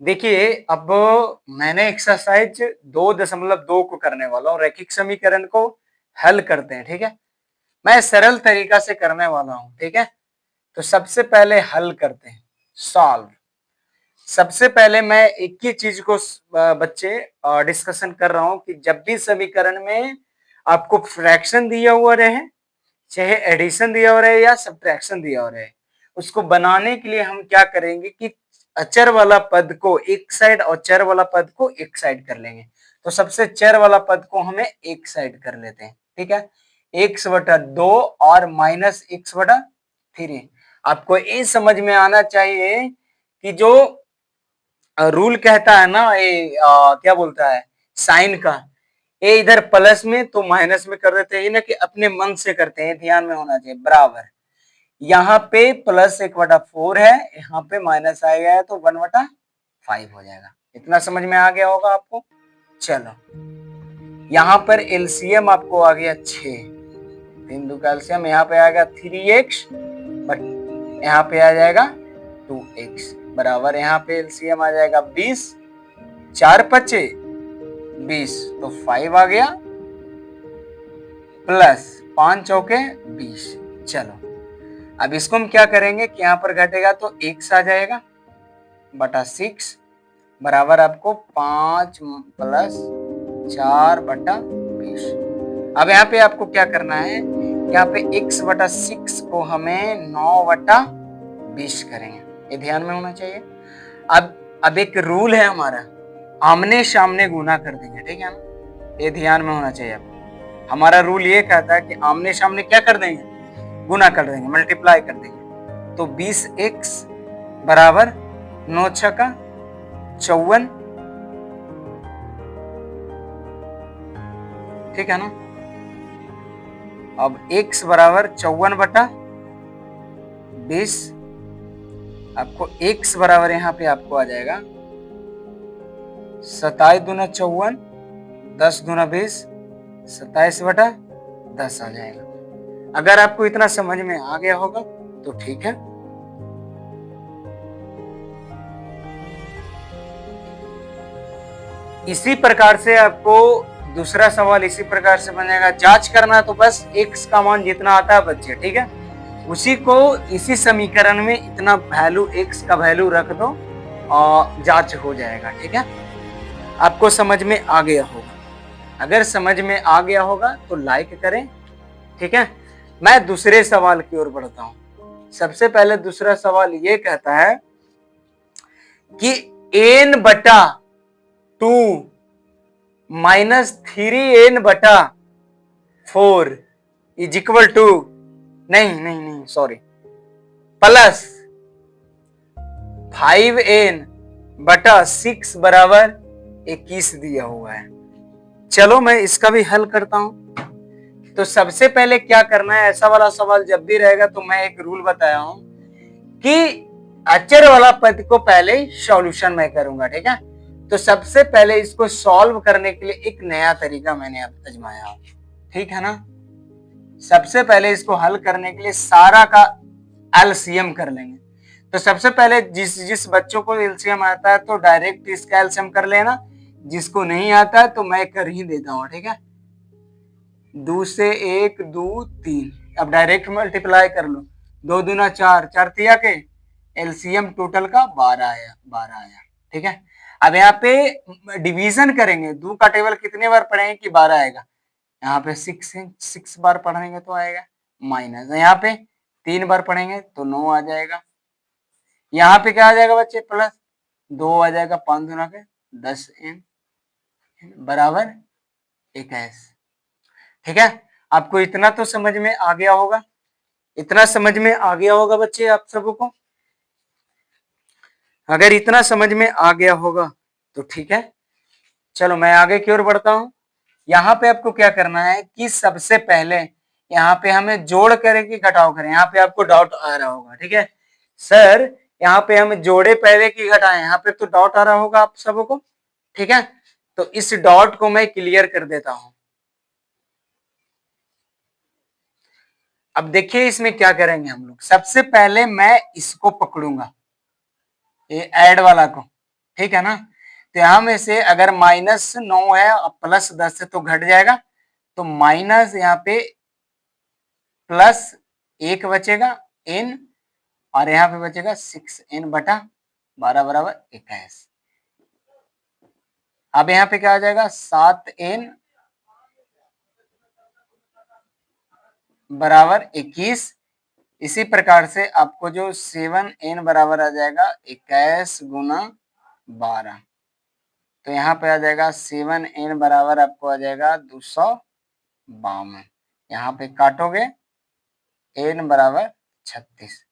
देखिए, अब मैंने एक्सरसाइज 2.2 को करने वाला हूँ। रैखिक समीकरण को हल करते हैं, ठीक है। मैं सरल तरीका से करने वाला हूँ, ठीक है। तो सबसे पहले हल करते हैं, सॉल्व। सबसे पहले मैं एक ही चीज को बच्चे डिस्कशन कर रहा हूं कि जब भी समीकरण में आपको फ्रैक्शन दिया हुआ रहे, चाहे एडिशन दिया हुआ रहे या सब्ट्रैक्शन दिया हुआ रहे, उसको बनाने के लिए हम क्या करेंगे कि अचर वाला पद को एक साइड और चर वाला पद को एक साइड कर लेंगे। तो सबसे चर वाला पद को हमें एक साइड कर लेते हैं, ठीक है। x/2 और -x/3। आपको ये समझ में आना चाहिए कि जो रूल कहता है ना, ये क्या बोलता है साइन का, ये इधर प्लस में तो माइनस में कर देते हैं ना, कि अपने मन से करते हैं, ध्यान में होना चाहिए बराबर। यहाँ पे +1/4 है, यहाँ पे माइनस आ गया है तो 1/5 हो जाएगा। इतना समझ में आ गया होगा आपको। चलो, यहाँ पर एलसीएम आपको आ गया 6, 3 2 का एलसीएम यहाँ पे आएगा 3x, बट यहाँ पे आ जाएगा 2x बराबर, यहाँ पे एलसीएम आ जाएगा 20, 4 पचे 20 तो 5 आ गया, प्लस 5 चौके 20। चलो, अब इसको हम क्या करेंगे कि यहाँ पर घटेगा तो x आ जाएगा बटा 6 बराबर आपको 5 प्लस 4/20। अब यहाँ पे आपको क्या करना है, यहाँ पे x/6 को हमें 9/20 करेंगे, ये ध्यान में होना चाहिए। अब एक रूल है हमारा, आमने सामने गुना कर देंगे, ठीक है ना, ये ध्यान में होना चाहिए आपको। हमारा रूल ये कहता है कि आमने सामने क्या कर देंगे, गुना कर देंगे, मल्टीप्लाई कर देंगे। तो 20x बराबर 9 छक्का 54, ठीक है ना। अब x बराबर 54/20, आपको x बराबर यहाँ पे आपको आ जाएगा 27 दूना 54, 10 दूना 20, 27/10 आ जाएगा। अगर आपको इतना समझ में आ गया होगा तो ठीक है। इसी प्रकार से आपको दूसरा सवाल इसी प्रकार से बनेगा। जांच करना तो बस x का मान जितना आता है बच्चे, ठीक है, उसी को इसी समीकरण में इतना वैल्यू x का वैल्यू रख दो और जांच हो जाएगा, ठीक है। आपको समझ में आ गया होगा। अगर समझ में आ गया होगा तो लाइक करें, ठीक है। मैं दूसरे सवाल की ओर बढ़ता हूं। सबसे पहले दूसरा सवाल ये कहता है कि n/2 -3n/4 is equal to, नहीं सॉरी, प्लस 5n/6 बराबर 21 दिया हुआ है। चलो मैं इसका भी हल करता हूं। तो सबसे पहले क्या करना है, ऐसा वाला सवाल जब भी रहेगा तो मैं एक रूल बताया हूं कि अचर वाला पद को पहले सॉल्यूशन मैं करूंगा, ठीक है। तो सबसे पहले इसको सॉल्व करने के लिए एक नया तरीका मैंने आजमाया, ठीक है ना। सबसे पहले इसको हल करने के लिए सारा का एलसीएम कर लेंगे। तो सबसे पहले जिस बच्चों को एलसीएम आता है तो डायरेक्ट इसका एलसीएम कर लेना, जिसको नहीं आता है तो मैं कर ही देता हूँ, ठीक है। 2 से 1 2 3, अब डायरेक्ट मल्टीप्लाई कर लो, 2 दूना 4, 4 तिया के एलसीएम टोटल का 12 आया, ठीक है। अब यहाँ पे डिवीजन करेंगे, 2 का टेबल कितने बार पढ़ेंगे कि 12 आएगा, यहाँ पे 6 बार पढ़ेंगे तो आएगा माइनस, यहाँ पे 3 बार पढ़ेंगे तो 9 आ जाएगा, यहाँ पे क्या आ जाएगा बच्चे प्लस 2 आ जाएगा, 5 दूना के 10n बराबर 21, ठीक है। आपको इतना तो समझ में आ गया होगा, इतना समझ में आ गया होगा बच्चे आप सबों को। अगर इतना समझ में आ गया होगा तो ठीक है। चलो मैं आगे की ओर बढ़ता हूं। यहाँ पे आपको क्या करना है कि सबसे पहले यहाँ पे हमें जोड़ करें कि घटाव करें, यहाँ पे आपको डाउट आ रहा होगा, ठीक है सर, यहाँ पे हमें जोड़े पहले की घटाएं, यहाँ पे तो डाउट आ रहा होगा आप सबों को, ठीक है। तो इस डॉट को मैं क्लियर कर देता हूं। अब देखिए इसमें क्या करेंगे हम लोग, सबसे पहले मैं इसको पकड़ूंगा, ये ऐड वाला को, ठीक है ना। तो यहां में से अगर -9 है और +10 है तो घट जाएगा, तो माइनस यहाँ पे +1 बचेगा n, और यहाँ पे बचेगा 6n/12 बराबर 21। अब यहाँ पे क्या आ जाएगा 7n बराबर 21। इसी प्रकार से आपको जो 7n बराबर आ जाएगा 21 गुना 12, तो यहाँ पे आ जाएगा 7n बराबर आपको आ जाएगा 252। यहाँ पे काटोगे n बराबर 36।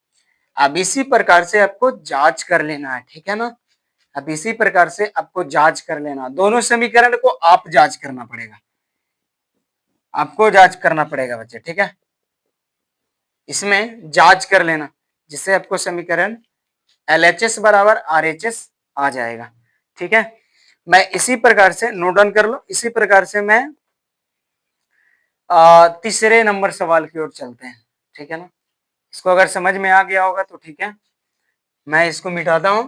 अब इसी प्रकार से आपको जांच कर लेना है, ठीक है ना। अब इसी प्रकार से आपको जांच कर लेना, दोनों समीकरण को आप जांच करना पड़ेगा, आपको जांच करना पड़ेगा बच्चे, ठीक है। इसमें जांच कर लेना जिससे आपको समीकरण LHS बराबर RHS आ जाएगा, ठीक है। मैं इसी प्रकार से नोट डाउन कर लो। इसी प्रकार से मैं तीसरे नंबर सवाल की ओर चलते हैं, ठीक है ना। इसको अगर समझ में आ गया होगा तो ठीक है, मैं इसको मिटाता हूं।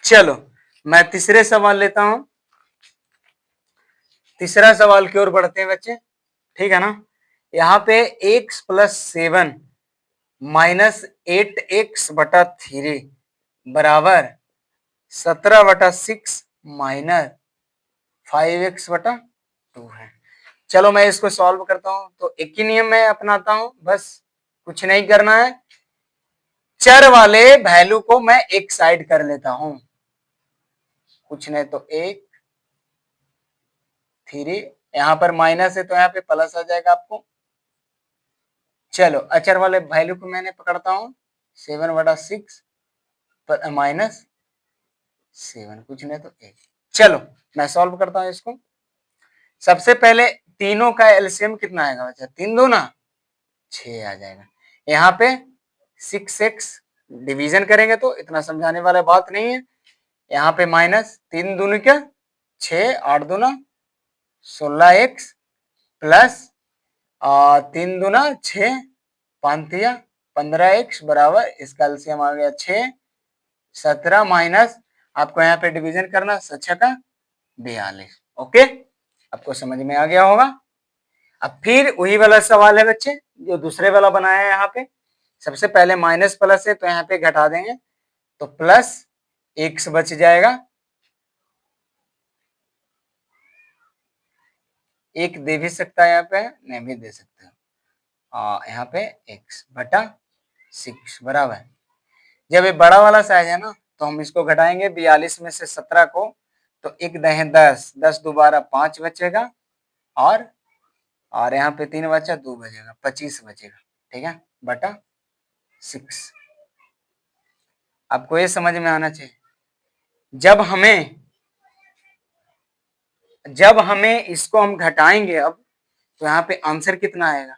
चलो मैं तीसरे सवाल लेता हूं, तीसरा सवाल की ओर बढ़ते हैं बच्चे, ठीक है ना। यहाँ पे x + 7 -8x/3 बराबर 17/6 -5x/2 है। चलो मैं इसको सॉल्व करता हूं, तो एक ही नियम मैं अपनाता हूं, बस कुछ नहीं करना है। चर वाले वैल्यू को मैं एक साइड कर लेता हूं, कुछ नहीं तो 1 3, यहां पर माइनस है तो यहाँ पे प्लस आ जाएगा आपको। चलो अचर वाले वैल्यू को मैंने पकड़ता हूं 7/6 -7, कुछ नहीं तो 1। चलो मैं सॉल्व करता हूं इसको। सबसे पहले तीनों का एलसीएम कितना आएगा बच्चा, 3 दूना 6 आ जाएगा। यहाँ पे 6x डिवीजन करेंगे तो इतना समझाने वाला बात नहीं है। यहाँ पे -3 दूनी क्या 6, 8 दूना 16x प्लस 3 दूना 6, 5 तिया 15x बराबर, इसका एलसीएम आ गया 6, 17 माइनस आपको यहाँ पे डिवीजन करना 6 का 42। ओके, आपको समझ में आ गया होगा। अब फिर वही वाला सवाल है बच्चे जो दूसरे वाला बनाया है। यहाँ पे सबसे पहले माइनस प्लस है तो यहाँ पे घटा देंगे तो प्लस x बच जाएगा, एक दे भी सकता है यहाँ पे, नहीं भी दे सकते हो। यहाँ पे x/6 बराबर, जब ये बड़ा वाला साइज है ना तो हम इसको घटाएंगे 42 में से 17 को, तो 1 दहे 10, 10 दोबारा 5 बचेगा, और यहाँ पे 3 बचा 2 बचेगा, 25 बचेगा, ठीक है बटा 6। आपको ये समझ में आना चाहिए, जब हमें इसको हम घटाएंगे अब, तो यहाँ पे आंसर कितना आएगा।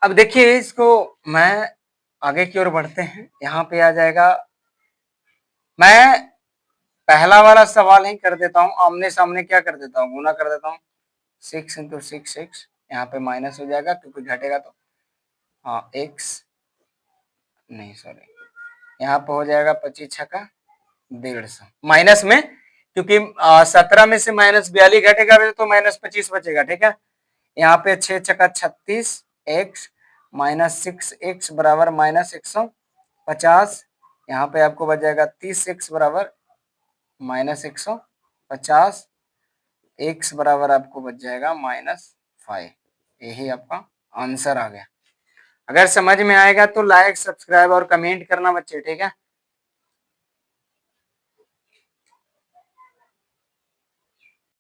अब देखिए इसको मैं आगे की ओर बढ़ते हैं। यहाँ पे आ जाएगा, मैं पहला वाला सवाल ही कर देता हूँ, आमने सामने क्या कर देता हूँ, गुना कर देता हूँ। 6 × 6 6, यहाँ पे माइनस हो जाएगा क्योंकि घटेगा तो, हाँ x नहीं सॉरी, यहाँ पे हो जाएगा 25 छक्का 150 माइनस में, क्योंकि 17 में से -42 घटेगा तो -25 बचेगा, ठीक है। यहाँ पे 6 छक्का 36 x -6x बराबर -150, यहाँ पे आपको बच जाएगा 30x बराबर -150, x बराबर आपको बच जाएगा -5। यही आपका आंसर आ गया। अगर समझ में आएगा तो लाइक सब्सक्राइब और कमेंट करना बच्चे, ठीक है।